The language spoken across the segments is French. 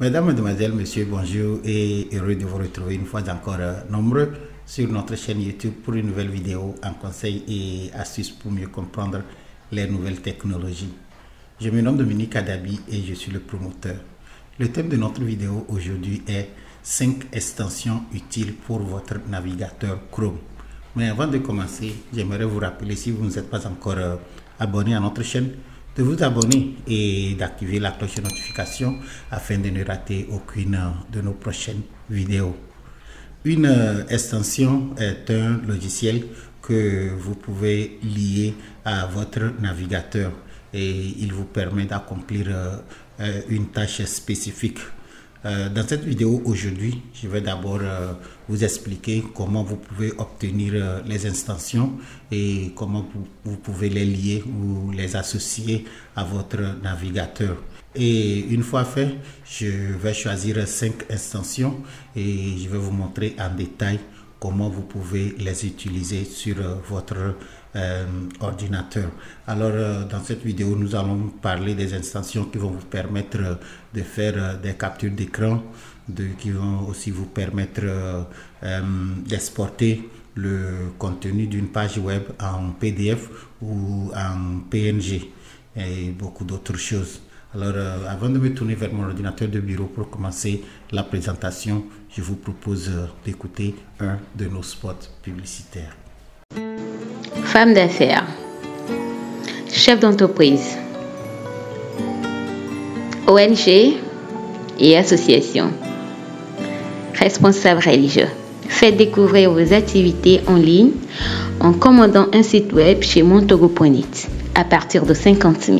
Mesdames, Mesdemoiselles, Messieurs, bonjour et heureux de vous retrouver une fois encore nombreux sur notre chaîne YouTube pour une nouvelle vidéo en conseils et astuces pour mieux comprendre les nouvelles technologies. Je me nomme Dominique Adabi et je suis le promoteur. Le thème de notre vidéo aujourd'hui est 5 extensions utiles pour votre navigateur Chrome. Mais avant de commencer, j'aimerais vous rappeler, si vous ne êtes pas encore abonné à notre chaîne, de vous abonner et d'activer la cloche de notification afin de ne rater aucune de nos prochaines vidéos. Une extension est un logiciel que vous pouvez lier à votre navigateur et il vous permet d'accomplir une tâche spécifique. Dans cette vidéo aujourd'hui, je vais d'abord vous expliquer comment vous pouvez obtenir les extensions et comment vous pouvez les lier ou les associer à votre navigateur. Et une fois fait, je vais choisir 5 extensions et je vais vous montrer en détail comment vous pouvez les utiliser sur votre ordinateur. Alors dans cette vidéo, nous allons parler des extensions qui vont vous permettre de faire des captures d'écran, qui vont aussi vous permettre d'exporter le contenu d'une page web en PDF ou en PNG et beaucoup d'autres choses. Alors avant de me tourner vers mon ordinateur de bureau pour commencer la présentation, je vous propose d'écouter un de nos spots publicitaires. Femme d'affaires, chef d'entreprise, ONG et association, responsable religieux. Faites découvrir vos activités en ligne en commandant un site web chez Montogo.net à partir de 50 000.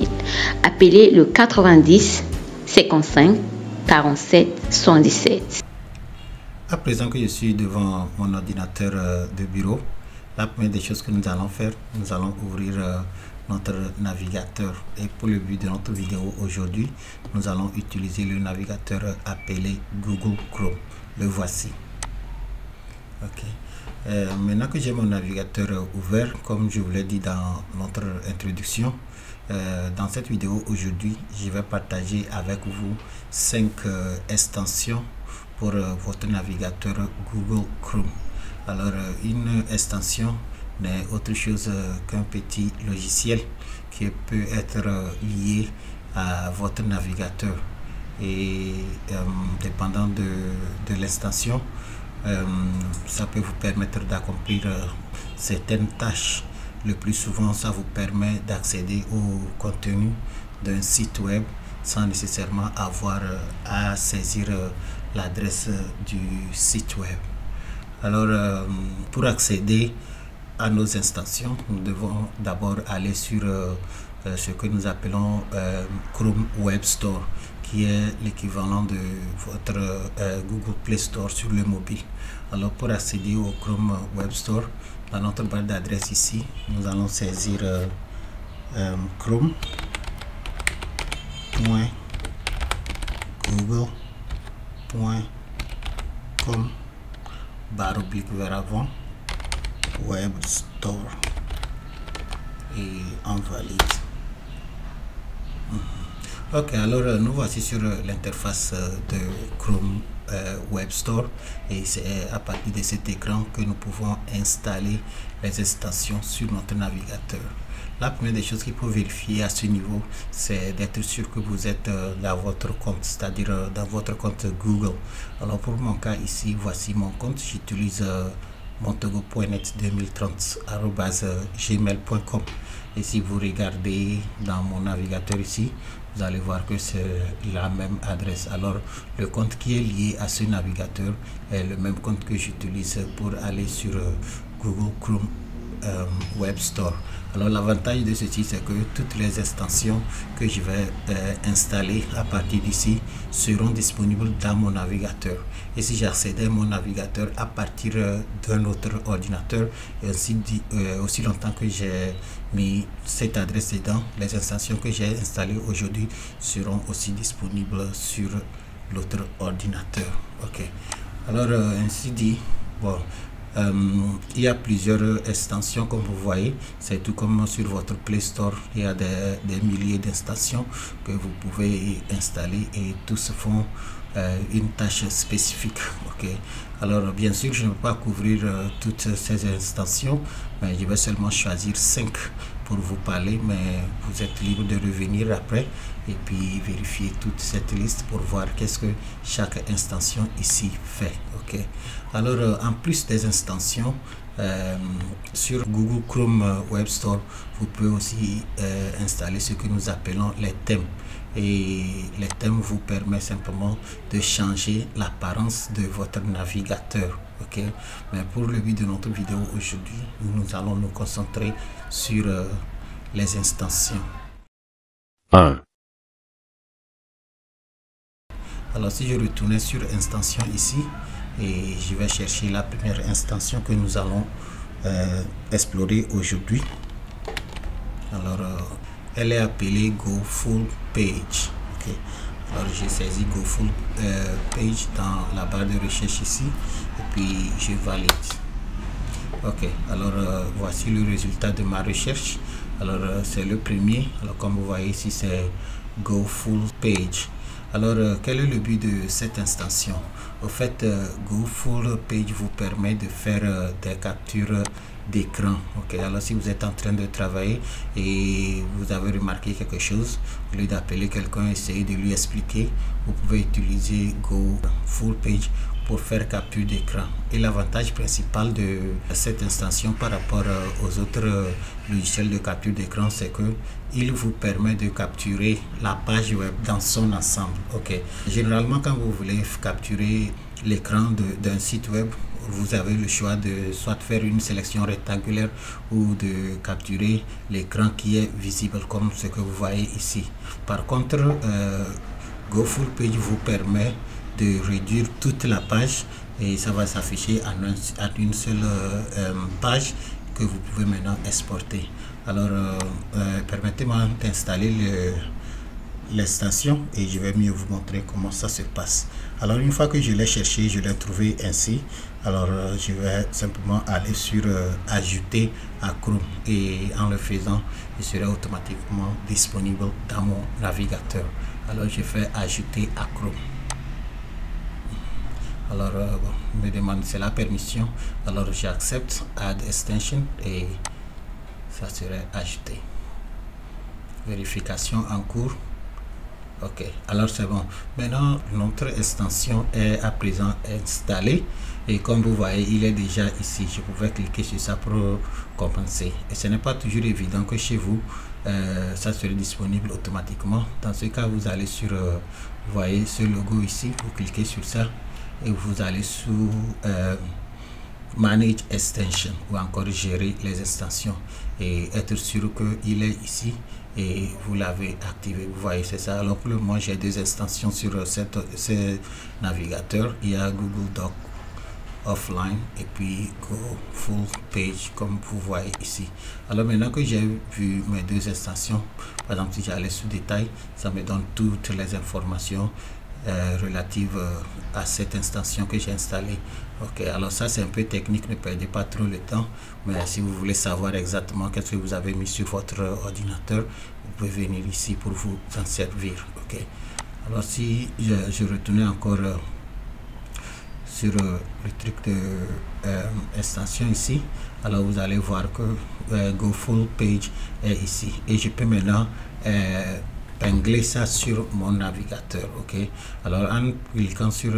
Appelez le 90 55 47 77. À présent que je suis devant mon ordinateur de bureau, la première des choses que nous allons faire, nous allons ouvrir notre navigateur. Et pour le but de notre vidéo aujourd'hui, nous allons utiliser le navigateur appelé Google Chrome. Le voici. Ok. Maintenant que j'ai mon navigateur ouvert, comme je vous l'ai dit dans notre introduction, dans cette vidéo aujourd'hui, je vais partager avec vous 5 extensions pour votre navigateur Google Chrome. Alors une extension n'est autre chose qu'un petit logiciel qui peut être lié à votre navigateur et dépendant de l'extension, ça peut vous permettre d'accomplir certaines tâches. Le plus souvent, ça vous permet d'accéder au contenu d'un site web sans nécessairement avoir à saisir l'adresse du site web. Alors, pour accéder à nos extensions, nous devons d'abord aller sur ce que nous appelons Chrome Web Store, qui est l'équivalent de votre Google Play Store sur le mobile. Alors, pour accéder au Chrome Web Store, dans notre barre d'adresse ici, nous allons saisir chrome.google.com / vers avant Web Store et on valide. Ok, alors nous voici sur l'interface de Chrome Web Store et c'est à partir de cet écran que nous pouvons installer les extensions sur notre navigateur. La première des choses qu'il faut vérifier à ce niveau, c'est d'être sûr que vous êtes dans votre compte, c'est-à-dire dans votre compte Google. Alors pour mon cas ici, voici mon compte. J'utilise montogo.net 2030@gmail.com. Et si vous regardez dans mon navigateur ici, vous allez voir que c'est la même adresse. Alors le compte qui est lié à ce navigateur est le même compte que j'utilise pour aller sur Google Chrome Web Store. Alors l'avantage de ceci, c'est que toutes les extensions que je vais installer à partir d'ici seront disponibles dans mon navigateur. Et si j'accède à mon navigateur à partir d'un autre ordinateur, et aussi longtemps que j'ai mis cette adresse dedans, les extensions que j'ai installées aujourd'hui seront aussi disponibles sur l'autre ordinateur. Ok. Alors ainsi dit, bon, Il y a plusieurs extensions comme vous voyez, c'est tout comme sur votre Play Store, il y a des milliers d'extensions que vous pouvez installer et tous font une tâche spécifique. Ok, alors bien sûr je ne peux pas couvrir toutes ces extensions, mais je vais seulement choisir 5 pour vous parler, mais vous êtes libre de revenir après et puis vérifier toute cette liste pour voir qu'est-ce que chaque extension ici fait. Ok, alors en plus des extensions, sur Google Chrome Web Store, vous pouvez aussi installer ce que nous appelons les thèmes. Et les thèmes vous permettent simplement de changer l'apparence de votre navigateur. Ok, mais pour le but de notre vidéo aujourd'hui, nous allons nous concentrer sur les extensions. 1. Alors si je retournais sur extension ici et je vais chercher la première extension que nous allons explorer aujourd'hui. Alors elle est appelée Go Full Page. Okay. Alors j'ai saisi Go Full Page dans la barre de recherche ici et puis je valide. Ok, alors voici le résultat de ma recherche. Alors c'est le premier. Alors comme vous voyez ici c'est Go Full Page. Alors quel est le but de cette extension? Au fait, Go Full Page vous permet de faire des captures d'écran. Ok, alors si vous êtes en train de travailler et vous avez remarqué quelque chose, au lieu d'appeler quelqu'un, essayer de lui expliquer, vous pouvez utiliser Go Full Page pour faire capture d'écran. Et l'avantage principal de cette extension par rapport aux autres logiciels de capture d'écran, c'est que il vous permet de capturer la page web dans son ensemble. Ok, généralement quand vous voulez capturer l'écran d'un site web, vous avez le choix de soit faire une sélection rectangulaire ou de capturer l'écran qui est visible comme ce que vous voyez ici. Par contre, Go Full Page vous permet de réduire toute la page et ça va s'afficher à une seule page que vous pouvez maintenant exporter. Alors permettez-moi d'installer l'extension et je vais mieux vous montrer comment ça se passe. Alors une fois que je l'ai cherché, je l'ai trouvé ainsi. Alors je vais simplement aller sur ajouter à Chrome et en le faisant, il sera automatiquement disponible dans mon navigateur. Alors je fais ajouter à Chrome. Alors bon, me demande c'est la permission, alors j'accepte add extension et ça serait ajouté. Vérification en cours. Ok, alors c'est bon. Maintenant notre extension est à présent installée et comme vous voyez il est déjà ici. Je pouvais cliquer sur ça pour compenser et ce n'est pas toujours évident que chez vous ça serait disponible automatiquement. Dans ce cas vous allez sur vous voyez ce logo ici, vous cliquez sur ça et vous allez sous Manage Extension ou encore gérer les extensions et être sûr qu'il est ici et vous l'avez activé. Vous voyez, c'est ça. Alors pour le moment j'ai deux extensions sur ce navigateur. Il y a Google Doc Offline et puis Go Full Page comme vous voyez ici. Alors maintenant que j'ai vu mes deux extensions, par exemple si j'allais sous détail, ça me donne toutes les informations relative à cette extension que j'ai installée. Ok, alors ça c'est un peu technique, ne perdez pas trop le temps, mais si vous voulez savoir exactement qu'est-ce que vous avez mis sur votre ordinateur, vous pouvez venir ici pour vous en servir. Ok, alors si je retournais encore sur le truc de extension ici, alors vous allez voir que Go Full Page est ici et je peux maintenant épingler ça sur mon navigateur. Ok, alors en cliquant sur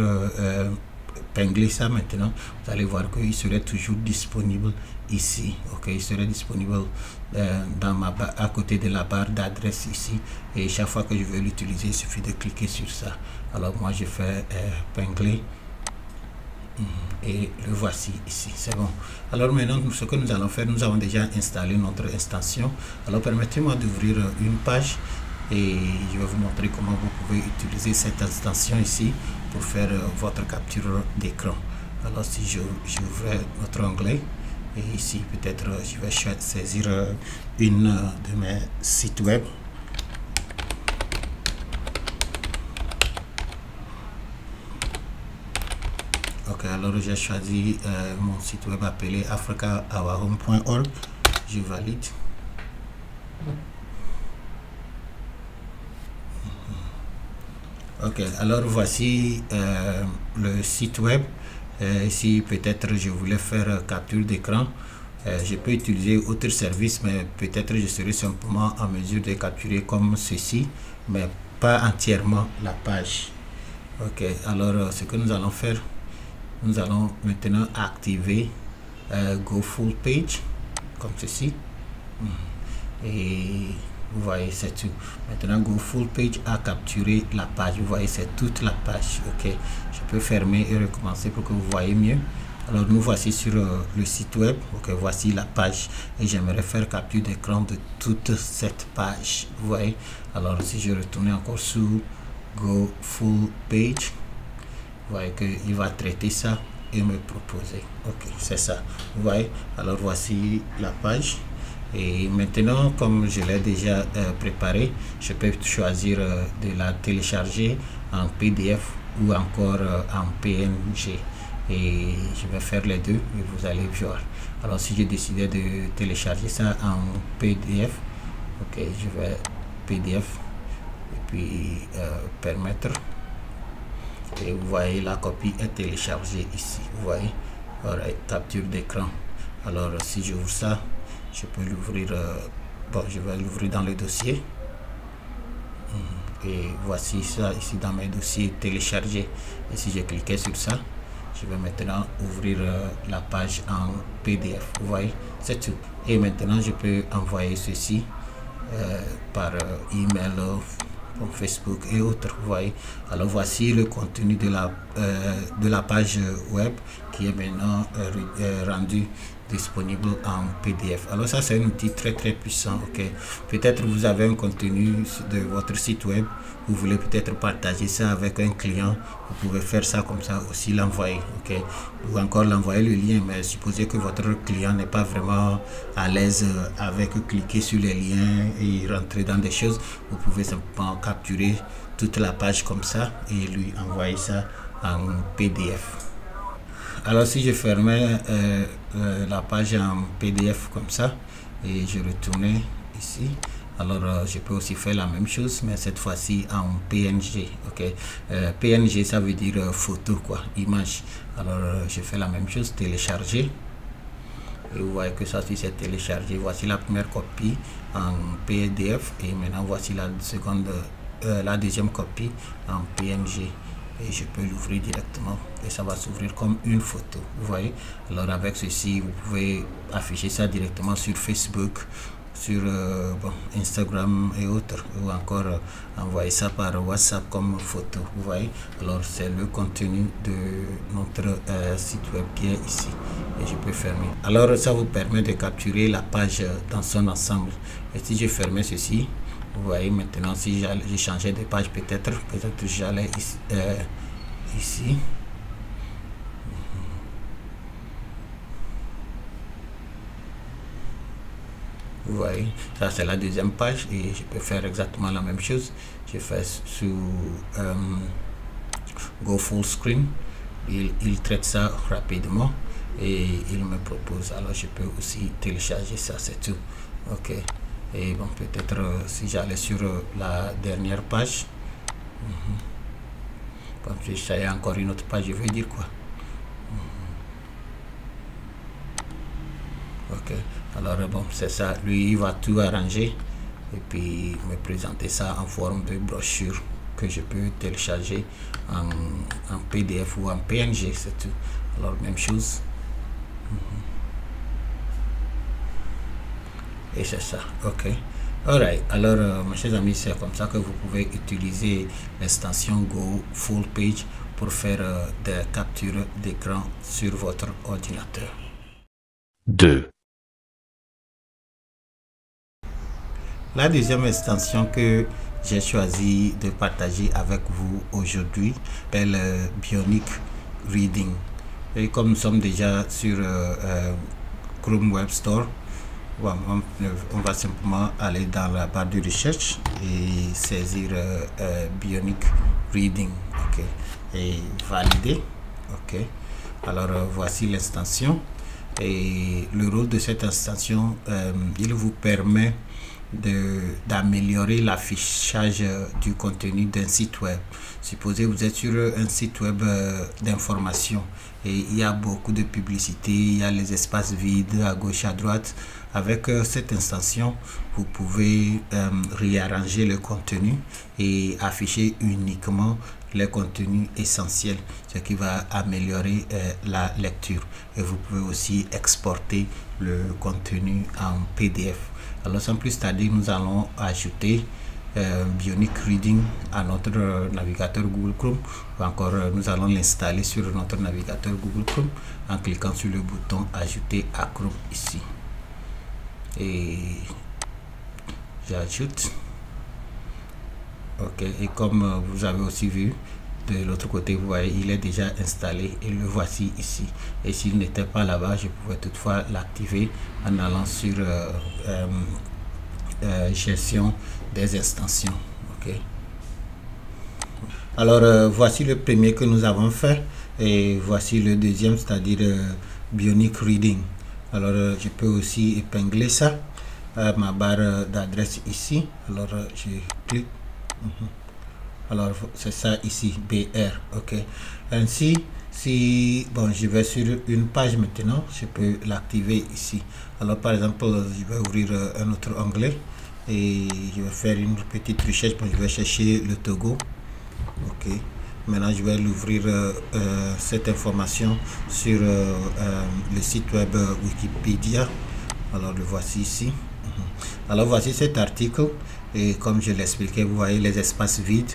épingler ça maintenant, vous allez voir qu'il serait toujours disponible ici. Ok, il serait disponible dans ma à côté de la barre d'adresse ici et chaque fois que je veux l'utiliser il suffit de cliquer sur ça. Alors moi je fais épingler et le voici ici, c'est bon. Alors maintenant ce que nous allons faire, nous avons déjà installé notre extension. Alors permettez-moi d'ouvrir une page et je vais vous montrer comment vous pouvez utiliser cette extension ici pour faire votre capture d'écran. Alors si j'ouvre notre onglet et ici peut-être je vais saisir une de mes sites web. Ok, alors j'ai choisi mon site web appelé africaourhome.org. Je valide. Ok, alors voici le site web. Si peut-être je voulais faire capture d'écran, je peux utiliser autre service, mais peut-être je serai simplement en mesure de capturer comme ceci, mais pas entièrement la page. Ok, alors ce que nous allons faire, nous allons maintenant activer Go Full Page comme ceci. Et vous voyez, c'est tout. Maintenant, Go Full Page a capturé la page. Vous voyez, c'est toute la page. Ok, je peux fermer et recommencer pour que vous voyez mieux. Alors, nous voici sur le site web. Ok, voici la page. Et j'aimerais faire capture d'écran de toute cette page. Vous voyez. Alors, si je retourne encore sous Go Full Page, vous voyez qu'il va traiter ça et me proposer. Ok, c'est ça. Vous voyez. Alors, voici la page. Et maintenant, comme je l'ai déjà préparé, je peux choisir de la télécharger en PDF ou encore en PNG. Et je vais faire les deux et vous allez voir. Alors, si j'ai décidé de télécharger ça en PDF, ok, je vais PDF et puis permettre. Et vous voyez, la copie est téléchargée ici. Vous voyez, voilà, capture d'écran. Alors, si j'ouvre ça, je peux l'ouvrir, bon, je vais l'ouvrir dans le dossier. Et voici ça ici dans mes dossiers téléchargés. Et si je cliquais sur ça, je vais maintenant ouvrir la page en PDF. Vous voyez, c'est tout. Et maintenant, je peux envoyer ceci par email, Facebook et autres. Vous voyez. Alors voici le contenu de la page web qui est maintenant rendu disponible en PDF. Alors ça, c'est un outil très puissant. Ok, peut-être vous avez un contenu de votre site web, vous voulez peut-être partager ça avec un client, vous pouvez faire ça comme ça aussi, l'envoyer. Ok, ou encore l'envoyer le lien, mais supposez que votre client n'est pas vraiment à l'aise avec cliquer sur les liens et rentrer dans des choses, vous pouvez simplement capturer toute la page comme ça et lui envoyer ça en PDF. Alors si je fermais la page en PDF comme ça et je retournais ici, alors je peux aussi faire la même chose, mais cette fois-ci en PNG. Ok, PNG ça veut dire photo, quoi, image. Alors je fais la même chose, télécharger. Et vous voyez que ça aussi c'est téléchargé. Voici la première copie en PDF et maintenant voici la seconde, la deuxième copie en PNG. Et je peux l'ouvrir directement et ça va s'ouvrir comme une photo. Vous voyez. Alors avec ceci, vous pouvez afficher ça directement sur Facebook, sur Instagram et autres, ou encore envoyer ça par WhatsApp comme photo. Vous voyez. Alors c'est le contenu de notre site web qui est ici et je peux fermer. Alors ça vous permet de capturer la page dans son ensemble. Et si je fermais ceci, vous voyez, maintenant si j'ai changé de page, peut-être j'allais ici, vous voyez, ça c'est la deuxième page et je peux faire exactement la même chose. Je fais sous Go Full Screen, il traite ça rapidement et il me propose. Alors je peux aussi télécharger ça, c'est tout. Ok. Et bon, peut-être si j'allais sur la dernière page, bon, si j'avais encore une autre page, je vais dire quoi. Ok, alors bon, c'est ça. Lui, il va tout arranger et puis me présenter ça en forme de brochure que je peux télécharger en PDF ou en PNG, c'est tout. Alors, même chose. Et c'est ça. Ok, alright. Alors mes chers amis, c'est comme ça que vous pouvez utiliser l'extension Go Full Page pour faire des captures d'écran sur votre ordinateur. 2. La deuxième extension que j'ai choisi de partager avec vous aujourd'hui s'appelle Bionic Reading. Et comme nous sommes déjà sur Chrome Web Store, on va simplement aller dans la barre de recherche et saisir Bionic Reading. Ok, et valider. Ok, Alors voici l'extension, et le rôle de cette extension, il vous permet d'améliorer l'affichage du contenu d'un site web. Supposez vous êtes sur un site web d'information et il y a beaucoup de publicité, il y a les espaces vides à gauche à droite. Avec cette extension, vous pouvez réarranger le contenu et afficher uniquement les contenus essentiels, ce qui va améliorer la lecture. Et vous pouvez aussi exporter le contenu en PDF. Alors sans plus tarder, nous allons ajouter Bionic Reading à notre navigateur Google Chrome, ou encore nous allons l'installer sur notre navigateur Google Chrome en cliquant sur le bouton ajouter à Chrome ici, et j'ajoute. Ok, et comme vous avez aussi vu de l'autre côté, vous voyez il est déjà installé et le voici ici. Et s'il n'était pas là-bas, je pouvais toutefois l'activer en allant sur gestion des extensions. Ok, alors voici le premier que nous avons fait, et voici le deuxième, c'est-à-dire Bionic Reading. Alors je peux aussi épingler ça à ma barre d'adresse ici. Alors je clique. Alors c'est ça ici, BR. Ok, ainsi si bon, je vais sur une page maintenant, je peux l'activer ici. Alors par exemple, je vais ouvrir un autre onglet et je vais faire une petite recherche. Bon, je vais chercher le Togo. Ok, maintenant je vais l'ouvrir cette information sur le site web Wikipédia. Alors le voici ici. Alors voici cet article, et comme je l'expliquais, vous voyez les espaces vides.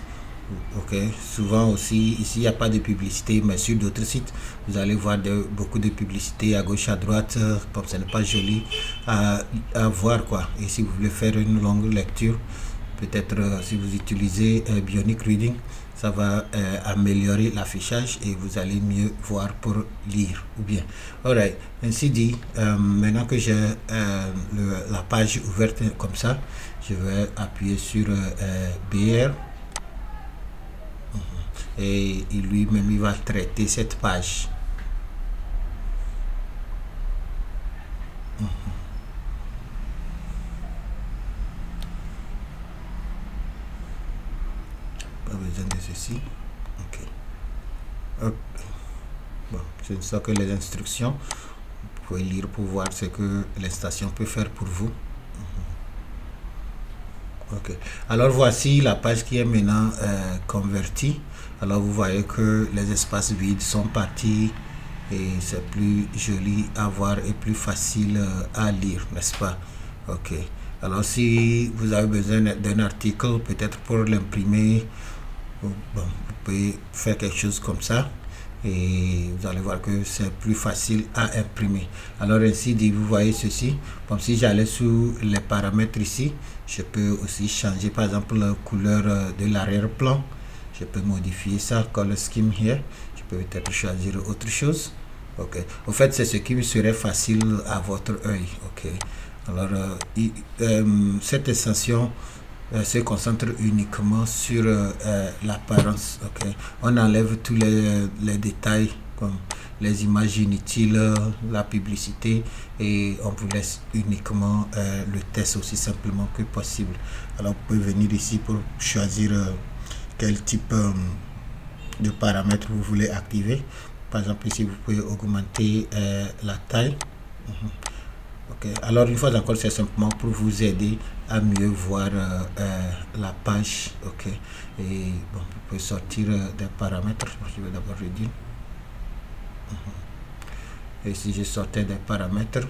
Ok, souvent aussi ici il n'y a pas de publicité, mais sur d'autres sites vous allez voir beaucoup de publicité à gauche à droite, comme ce n'est pas joli à voir quoi. Et si vous voulez faire une longue lecture, peut-être si vous utilisez Bionic Reading, ça va améliorer l'affichage et vous allez mieux voir pour lire ou bien. Alright, ainsi dit, maintenant que j'ai la page ouverte comme ça, je vais appuyer sur BR. Et lui-même il va traiter cette page. Pas besoin de ceci. Ok. Hop. Bon, ce ne sont que les instructions. Vous pouvez lire pour voir ce que l'extension peut faire pour vous. Ok, alors voici la page qui est maintenant convertie. Alors vous voyez que les espaces vides sont partis et c'est plus joli à voir et plus facile à lire, n'est-ce pas? Ok, alors si vous avez besoin d'un article, peut-être pour l'imprimer, bon, vous pouvez faire quelque chose comme ça et vous allez voir que c'est plus facile à imprimer. Alors ainsi dit, vous voyez ceci, comme si j'allais sous les paramètres ici, je peux aussi changer par exemple la couleur de l'arrière-plan. Je peux modifier ça, color scheme here. Je peux peut-être choisir autre chose. Ok, en fait c'est ce qui serait facile à votre œil. Ok, alors cette extension se concentre uniquement sur l'apparence. Ok, on enlève tous les détails comme les images inutiles, la publicité, et on vous laisse uniquement le test aussi simplement que possible. Alors vous pouvez venir ici pour choisir quel type de paramètres vous voulez activer. Par exemple ici vous pouvez augmenter la taille. Ok, alors une fois encore c'est simplement pour vous aider à mieux voir la page. Ok, et bon, vous pouvez sortir des paramètres. Je vais d'abord réduire. Et si je sortais des paramètres.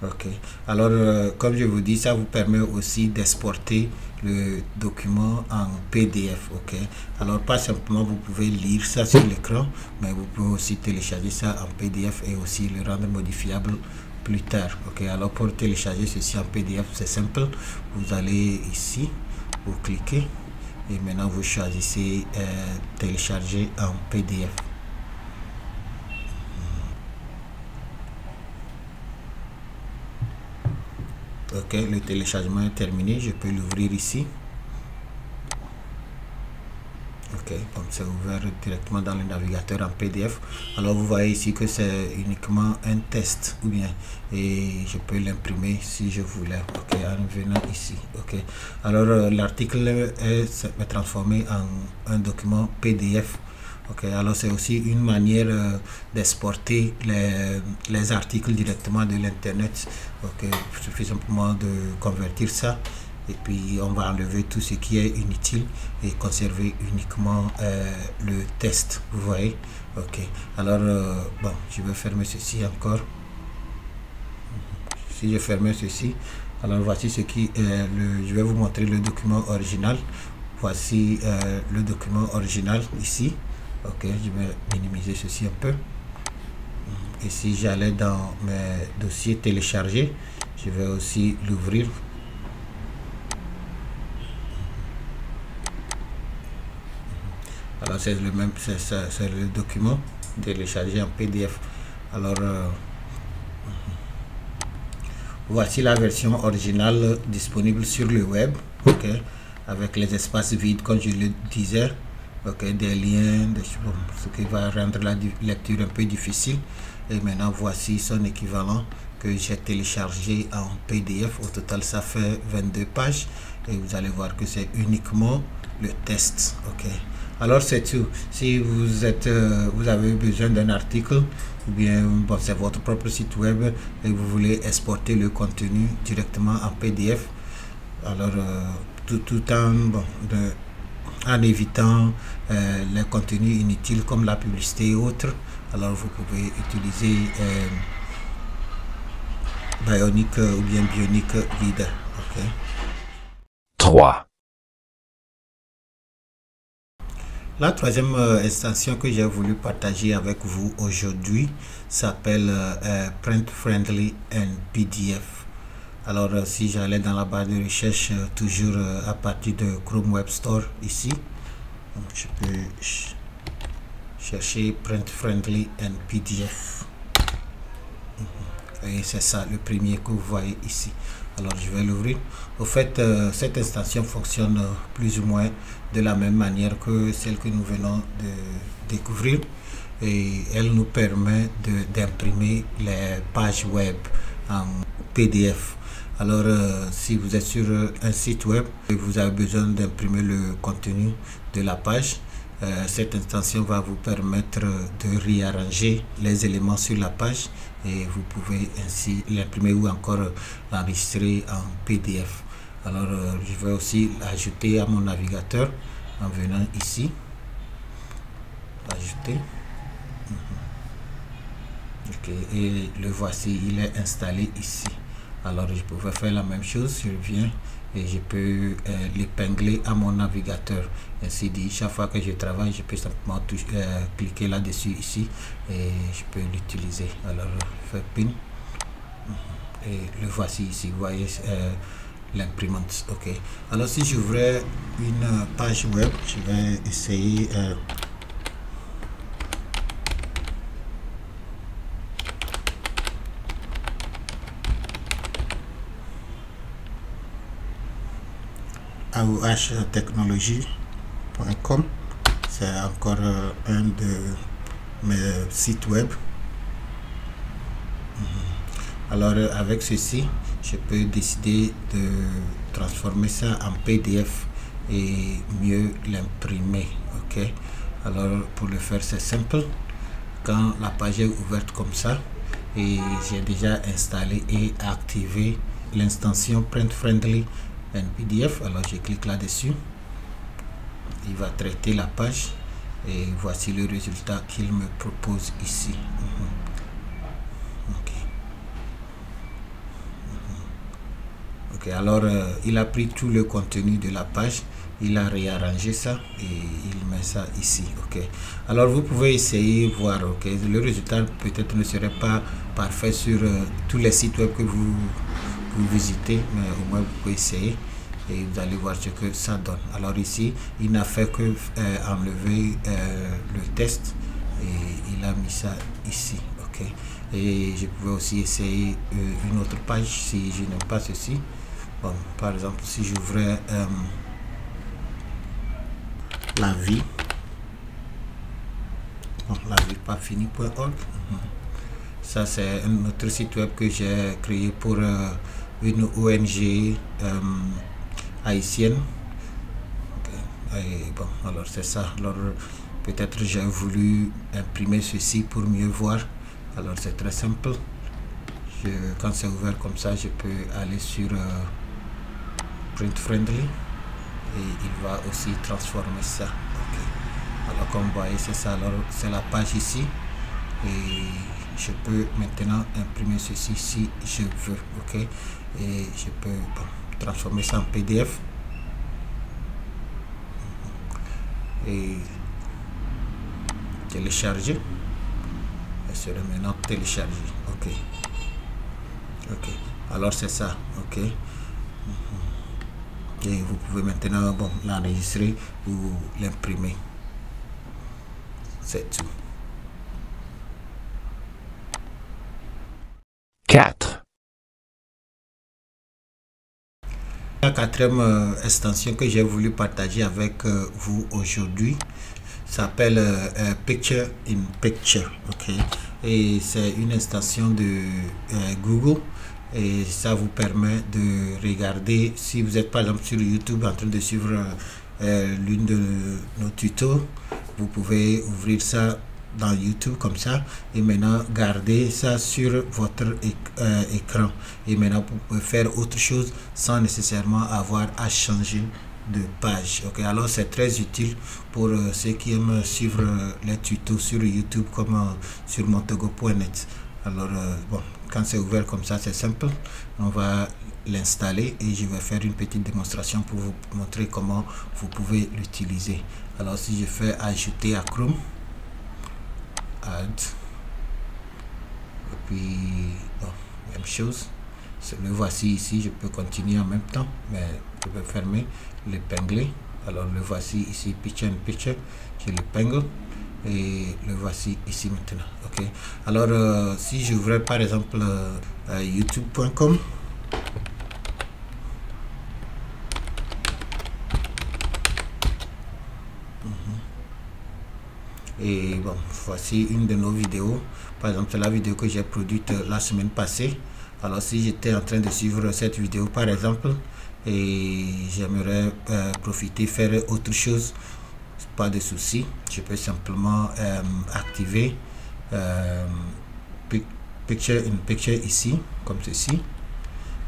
Ok, alors comme je vous dis, ça vous permet aussi d'exporter le document en PDF. Ok, alors pas simplement vous pouvez lire ça sur l'écran, mais vous pouvez aussi télécharger ça en PDF et aussi le rendre modifiable plus tard. Ok, alors pour télécharger ceci en PDF, c'est simple. Vous allez ici, vous cliquez et maintenant vous choisissez télécharger en PDF. Ok, le téléchargement est terminé. Je peux l'ouvrir ici. Ok, donc c'est ouvert directement dans le navigateur en PDF. Alors vous voyez ici que c'est uniquement un test, ou bien, et je peux l'imprimer si je voulais. Ok, en venant ici. Ok, alors l'article est transformé en un document PDF. Ok, alors c'est aussi une manière d'exporter les articles directement de l'internet. Ok, il suffit simplement de convertir ça. Et puis on va enlever tout ce qui est inutile et conserver uniquement le test, vous voyez. Ok, alors bon, je vais fermer ceci encore. Si je ferme ceci, alors voici ce qui est je vais vous montrer le document original. Voici le document original ici. Ok, je vais minimiser ceci un peu. Et si j'allais dans mes dossiers téléchargés, je vais aussi l'ouvrir. Alors c'est le même, c'est le document téléchargé en PDF. Alors voici la version originale disponible sur le web. Ok, avec les espaces vides comme je le disais. Ok, des liens, ce qui va rendre la lecture un peu difficile. Et maintenant voici son équivalent que j'ai téléchargé en PDF. Au total ça fait 22 pages et vous allez voir que c'est uniquement le test. Ok, alors c'est tout. Si vous êtes vous avez besoin d'un article, ou bien bon, c'est votre propre site web et vous voulez exporter le contenu directement en PDF, alors tout en évitant les contenus inutiles comme la publicité et autres, alors vous pouvez utiliser Bionic ou bien Bionic Reader. Ok. 3. La troisième extension que j'ai voulu partager avec vous aujourd'hui s'appelle Print Friendly and PDF. Alors si j'allais dans la barre de recherche, toujours à partir de Chrome Web Store ici, donc je peux chercher Print Friendly and PDF. Et c'est ça le premier que vous voyez ici. Alors je vais l'ouvrir. Au fait, cette extension fonctionne plus ou moins de la même manière que celle que nous venons de découvrir, et elle nous permet d'imprimer les pages web en PDF. Alors si vous êtes sur un site web et vous avez besoin d'imprimer le contenu de la page, cette extension va vous permettre de réarranger les éléments sur la page et vous pouvez ainsi l'imprimer ou encore l'enregistrer en PDF. Alors je vais aussi l'ajouter à mon navigateur en venant ici, ajouter. Ok, et le voici, il est installé ici. Alors je pouvais faire la même chose, je viens et je peux l'épingler à mon navigateur. Ainsi dit, chaque fois que je travaille, je peux simplement cliquer là-dessus ici et je peux l'utiliser. Alors je fais pin et le voici ici, vous voyez l'imprimante. Ok, alors si j'ouvrais une page web, je vais essayer aohtechnologie.com. c'est encore un de mes sites web. Alors avec ceci, je peux décider de transformer ça en PDF et mieux l'imprimer. Ok, alors pour le faire c'est simple. Quand la page est ouverte comme ça et j'ai déjà installé et activé l'extension Print Friendly and PDF, alors je clique là-dessus, il va traiter la page et voici le résultat qu'il me propose ici. Ok, alors il a pris tout le contenu de la page, il a réarrangé ça et il met ça ici. Ok, alors vous pouvez essayer voir. Ok, le résultat peut-être ne serait pas parfait sur tous les sites web que vous visitez, mais au moins vous pouvez essayer et vous allez voir ce que ça donne. Alors ici il n'a fait que enlever le test et il a mis ça ici. Ok, et je pouvais aussi essayer une autre page si je n'aime pas ceci. Bon, par exemple si j'ouvrais la vie bon, la vie pas finie.org. Ça c'est un autre site web que j'ai créé pour une ONG haïtienne. Et bon, alors c'est ça. Alors peut-être j'ai voulu imprimer ceci pour mieux voir. Alors c'est très simple. Quand c'est ouvert comme ça, je peux aller sur Print Friendly et il va aussi transformer ça. Okay. Alors comme vous voyez, c'est ça. Alors c'est la page ici et je peux maintenant imprimer ceci si je veux. Ok, et je peux transformer ça en PDF et télécharger. Et c'est maintenant télécharger. Ok. Ok, alors c'est ça. Ok, et vous pouvez maintenant l'enregistrer ou l'imprimer. C'est tout. 4. La quatrième extension que j'ai voulu partager avec vous aujourd'hui s'appelle Picture in Picture. Ok, et c'est une extension de Google et ça vous permet de regarder, si vous êtes par exemple sur YouTube en train de suivre l'une de nos tutos, vous pouvez ouvrir ça dans YouTube comme ça et maintenant garder ça sur votre écran et maintenant vous pouvez faire autre chose sans nécessairement avoir à changer de page. Ok, alors c'est très utile pour ceux qui aiment suivre les tutos sur YouTube comme sur montogo.net. Alors bon, quand c'est ouvert comme ça, c'est simple, on va l'installer et je vais faire une petite démonstration pour vous montrer comment vous pouvez l'utiliser. Alors si je fais ajouter à Chrome, add, et puis bon, même chose, le voici ici, je peux continuer en même temps, mais je peux fermer, l'épingler. Alors le voici ici, Picture in Picture, je l'épingle et le voici ici maintenant. Ok, alors si j'ouvrais par exemple youtube.com, et bon, voici une de nos vidéos. Par exemple, c'est la vidéo que j'ai produite la semaine passée. Alors si j'étais en train de suivre cette vidéo par exemple et j'aimerais profiter, faire autre chose, pas de souci, je peux simplement activer Picture in Picture ici comme ceci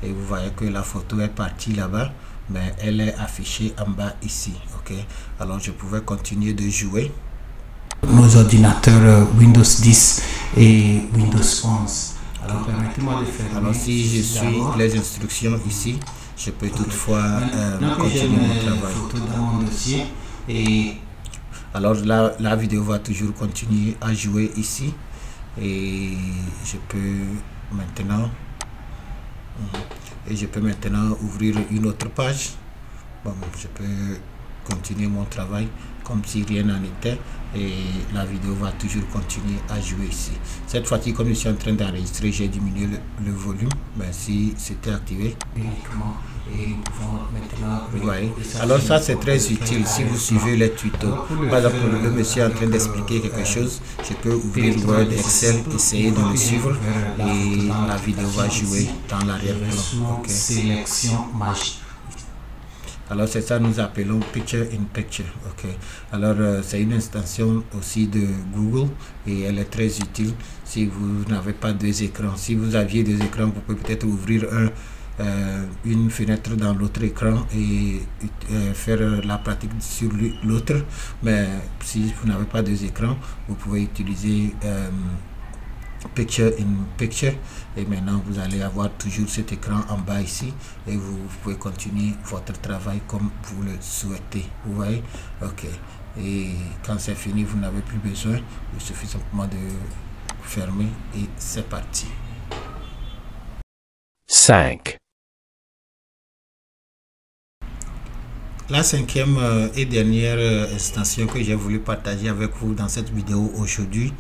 et vous voyez que la photo est partie là-bas mais elle est affichée en bas ici. Ok, alors je pouvais continuer de jouer nos ordinateurs Windows 10 et Windows 11. Alors permettez-moi de faire. Alors si je suis les instructions ici, je peux toutefois continuer mon travail. Dans mon dossier et alors la vidéo va toujours continuer à jouer ici et je peux maintenant ouvrir une autre page. Bon, je peux continuer mon travail comme si rien n'en était et la vidéo va toujours continuer à jouer ici. Cette fois-ci, comme je suis en train d'enregistrer, j'ai diminué le volume, mais si c'était activé uniquement et nous pouvons maintenant regarder. Alors ça c'est très utile si vous suivez les tutos. Par exemple, le monsieur est en train d'expliquer quelque chose, je peux ouvrir Word, Excel, essayer de le suivre et la vidéo va jouer dans l'arrière-plan. Okay. Sélection magique. Alors c'est ça nous appelons Picture in Picture. Ok, alors c'est une extension aussi de Google et elle est très utile si vous n'avez pas deux écrans. Si vous aviez deux écrans, vous pouvez peut-être ouvrir une fenêtre dans l'autre écran et faire la pratique sur l'autre, mais si vous n'avez pas deux écrans, vous pouvez utiliser Picture in Picture et maintenant vous allez avoir toujours cet écran en bas ici et vous pouvez continuer votre travail comme vous le souhaitez. Vous voyez, ok, et quand c'est fini vous n'avez plus besoin, il suffit simplement de fermer et c'est parti. 5. La cinquième et dernière extension que j'ai voulu partager avec vous dans cette vidéo aujourd'hui,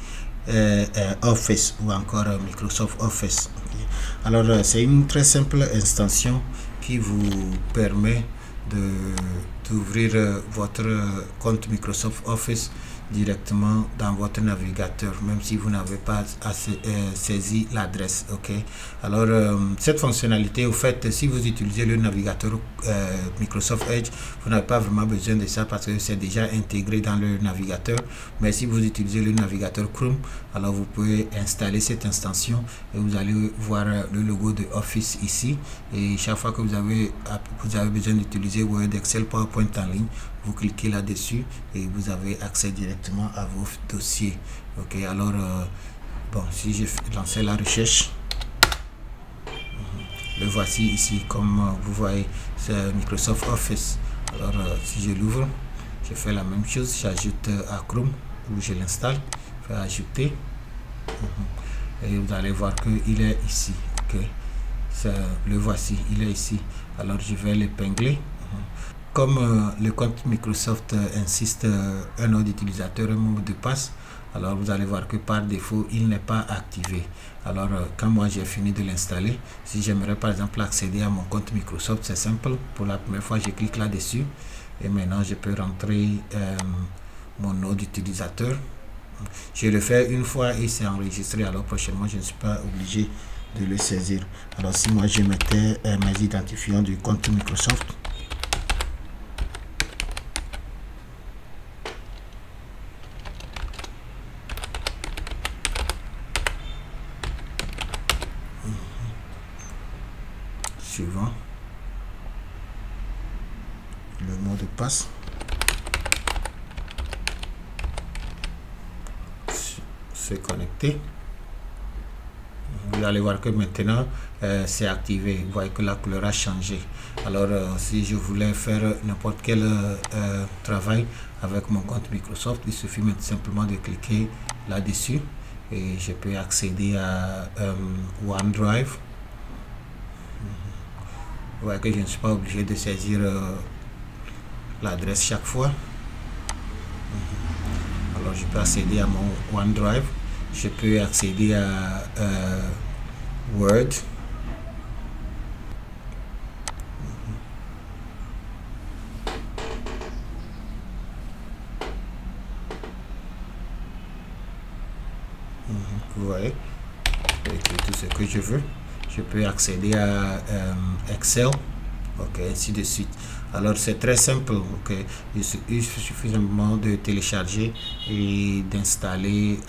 Office ou encore Microsoft Office. Okay. Alors c'est une très simple extension qui vous permet de d'ouvrir votre compte Microsoft Office directement dans votre navigateur, même si vous n'avez pas saisi l'adresse. Ok, alors cette fonctionnalité, au fait, si vous utilisez le navigateur Microsoft Edge, vous n'avez pas vraiment besoin de ça parce que c'est déjà intégré dans le navigateur. Mais si vous utilisez le navigateur Chrome, alors vous pouvez installer cette extension et vous allez voir le logo de Office ici, et chaque fois que vous avez besoin d'utiliser Word, Excel, PowerPoint en ligne, vous cliquez là-dessus et vous avez accès directement à vos dossiers. Ok, alors bon, si je lance la recherche, le voici ici, comme vous voyez, c'est Microsoft Office. Alors si je l'ouvre, je fais la même chose, j'ajoute à Chrome où je l'installe, je fais ajouter, et vous allez voir qu'il est ici. Ok, le voici, il est ici. Alors je vais l'épingler. Comme le compte Microsoft insiste un nom d'utilisateur, un mot de passe, alors vous allez voir que par défaut il n'est pas activé. Alors quand moi j'ai fini de l'installer, si j'aimerais par exemple accéder à mon compte Microsoft, c'est simple. Pour la première fois, je clique là-dessus et maintenant je peux rentrer mon nom d'utilisateur. Je le fais une fois et c'est enregistré, alors prochainement je ne suis pas obligé de le saisir. Alors si moi je mettais mes identifiants du compte Microsoft, suivant le mot de passe, se connecter, vous allez voir que maintenant c'est activé. Vous voyez que la couleur a changé. Alors si je voulais faire n'importe quel travail avec mon compte Microsoft, il suffit simplement de cliquer là-dessus et je peux accéder à OneDrive. Vous voyez que je ne suis pas obligé de saisir l'adresse chaque fois. Alors je peux accéder à mon OneDrive, je peux accéder à Word, vous voyez, avec tout ce que je veux. Je peux accéder à Excel, ok, ainsi de suite. Alors c'est très simple. Ok, il suffit simplement de télécharger et d'installer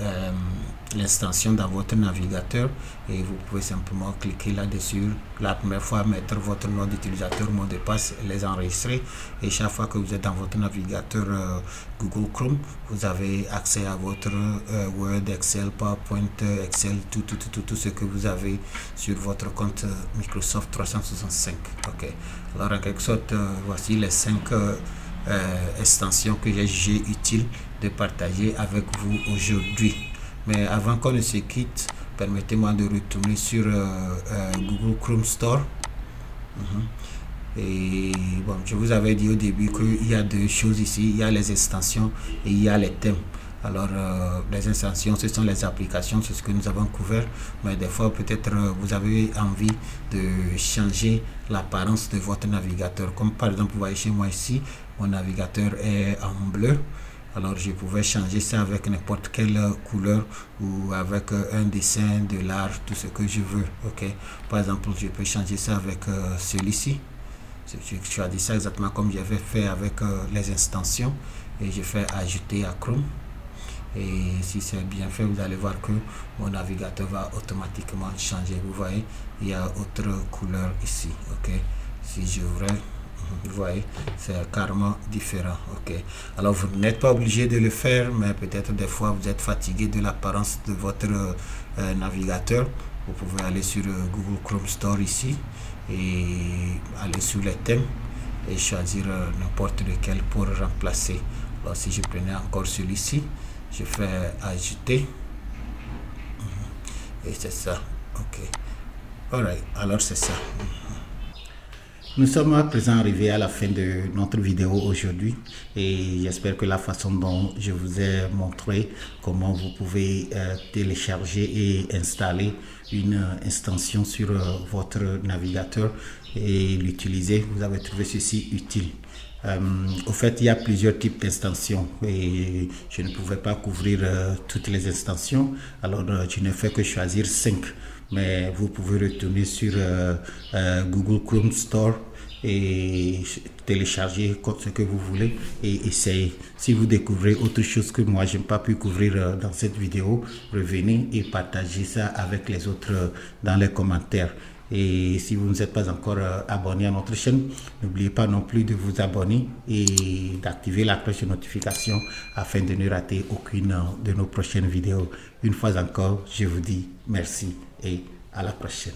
l'extension dans votre navigateur et vous pouvez simplement cliquer là-dessus. La première fois, mettre votre nom d'utilisateur, mot de passe, les enregistrer, et chaque fois que vous êtes dans votre navigateur Google Chrome, vous avez accès à votre Word, Excel, PowerPoint, Excel, tout ce que vous avez sur votre compte Microsoft 365. Ok, alors en quelque sorte, voici les 5 extensions que j'ai jugé utile de partager avec vous aujourd'hui. Mais avant qu'on ne se quitte, permettez-moi de retourner sur Google Chrome Store. Et bon, je vous avais dit au début qu'il y a deux choses ici. Il y a les extensions et il y a les thèmes. Alors les extensions, ce sont les applications, c'est ce que nous avons couvert. Mais des fois, peut-être vous avez envie de changer l'apparence de votre navigateur. Comme par exemple, vous voyez chez moi ici, mon navigateur est en bleu. Alors je pouvais changer ça avec n'importe quelle couleur ou avec un dessin, de l'art, tout ce que je veux. Ok, par exemple, je peux changer ça avec celui-ci. Je choisis ça exactement comme j'avais fait avec les extensions et je fais ajouter à Chrome. Et si c'est bien fait, vous allez voir que mon navigateur va automatiquement changer. Vous voyez, il y a autre couleur ici. Ok, si j'ouvre, vous voyez, c'est carrément différent. Ok, alors vous n'êtes pas obligé de le faire, mais peut-être des fois vous êtes fatigué de l'apparence de votre navigateur. Vous pouvez aller sur Google Chrome Store ici et aller sur les thèmes et choisir n'importe lequel pour remplacer. Alors si je prenais encore celui-ci, je fais ajouter et c'est ça. Ok, alright, alors c'est ça. Nous sommes à présent arrivés à la fin de notre vidéo aujourd'hui et j'espère que la façon dont je vous ai montré comment vous pouvez télécharger et installer une extension sur votre navigateur et l'utiliser, vous avez trouvé ceci utile. Au fait, il y a plusieurs types d'extensions et je ne pouvais pas couvrir toutes les extensions, alors je n'ai fait que choisir 5. Mais vous pouvez retourner sur Google Chrome Store et télécharger ce que vous voulez et essayer. Si vous découvrez autre chose que moi je n'ai pas pu couvrir dans cette vidéo, revenez et partagez ça avec les autres dans les commentaires. Et si vous ne êtes pas encore abonné à notre chaîne, n'oubliez pas non plus de vous abonner et d'activer la cloche de notification afin de ne rater aucune de nos prochaines vidéos. Une fois encore, je vous dis merci et à la prochaine.